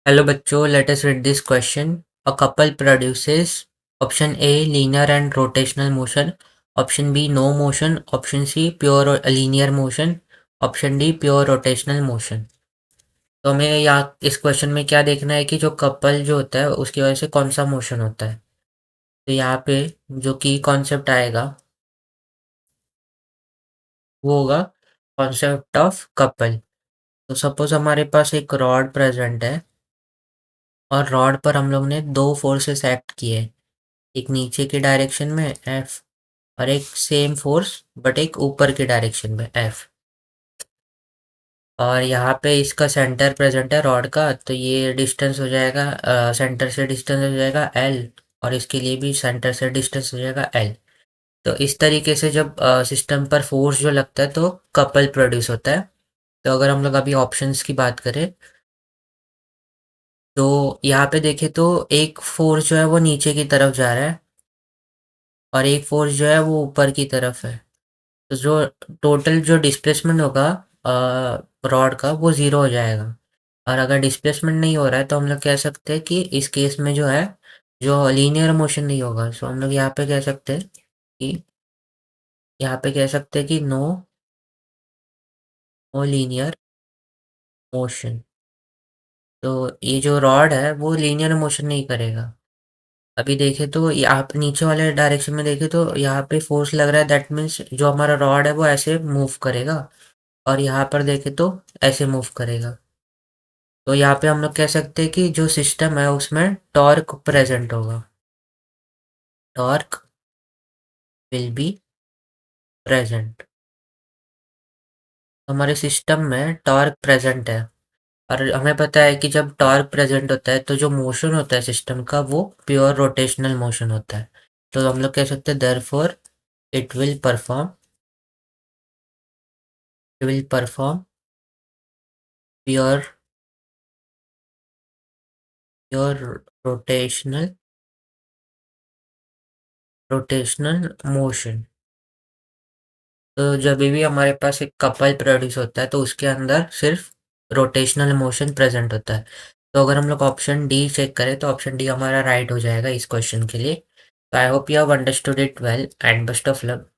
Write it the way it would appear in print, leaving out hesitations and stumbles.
Hello बच्चों, let us read this question. A couple produces option A linear and rotational motion, option B no motion, option C pure linear motion, option D pure rotational motion. तो हमें यहाँ इस question में क्या देखना है कि जो कपल जो होता है उसकी वजह से कौन सा मोशन होता है। तो यहाँ पे जो की कॉन्सेप्ट आएगा वो होगा कॉन्सेप्ट ऑफ कपल। तो सपोज हमारे पास एक रॉड प्रेजेंट है और रॉड पर हम लोग ने दो फोर्सेस एक्ट किए, एक नीचे की डायरेक्शन में एफ और एक सेम फोर्स बट एक ऊपर की डायरेक्शन में एफ। और यहाँ पे इसका सेंटर प्रेजेंट है रॉड का, तो ये डिस्टेंस हो जाएगा सेंटर से डिस्टेंस हो जाएगा एल, और इसके लिए भी सेंटर से डिस्टेंस हो जाएगा एल। तो इस तरीके से जब सिस्टम पर फोर्स जो लगता है तो कपल प्रोड्यूस होता है। तो अगर हम लोग अभी ऑप्शंस की बात करें तो यहाँ पे देखें तो एक फोर्स जो है वो नीचे की तरफ जा रहा है और एक फोर्स जो है वो ऊपर की तरफ है। तो जो टोटल जो डिस्प्लेसमेंट होगा रॉड का वो ज़ीरो हो जाएगा। और अगर डिस्प्लेसमेंट नहीं हो रहा है तो हम लोग कह सकते हैं कि इस केस में जो है जो लीनियर मोशन नहीं होगा। सो हम लोग यहाँ पे कह सकते हैं कि नो नो लीनियर मोशन। तो ये जो रॉड है वो लीनियर मोशन नहीं करेगा। अभी देखें तो आप नीचे वाले डायरेक्शन में देखें तो यहाँ पे फोर्स लग रहा है, दैट मीन्स जो हमारा रॉड है वो ऐसे मूव करेगा, और यहाँ पर देखें तो ऐसे मूव करेगा। तो यहाँ पे हम लोग कह सकते हैं कि जो सिस्टम है उसमें टॉर्क प्रेजेंट होगा, टॉर्क विल बी प्रेजेंट। हमारे सिस्टम में टॉर्क प्रेजेंट है और हमें पता है कि जब टॉर्क प्रेजेंट होता है तो जो मोशन होता है सिस्टम का वो प्योर रोटेशनल मोशन होता है। तो हम लोग कह सकते हैं therefore it will perform pure pure rotational rotational motion. तो जब भी हमारे पास एक कपल प्रोड्यूस होता है तो उसके अंदर सिर्फ रोटेशनल मोशन प्रेजेंट होता है। तो अगर हम लोग ऑप्शन डी चेक करें तो ऑप्शन डी हमारा राइट हो जाएगा इस क्वेश्चन के लिए। तो I hope you have understood it well and best of luck.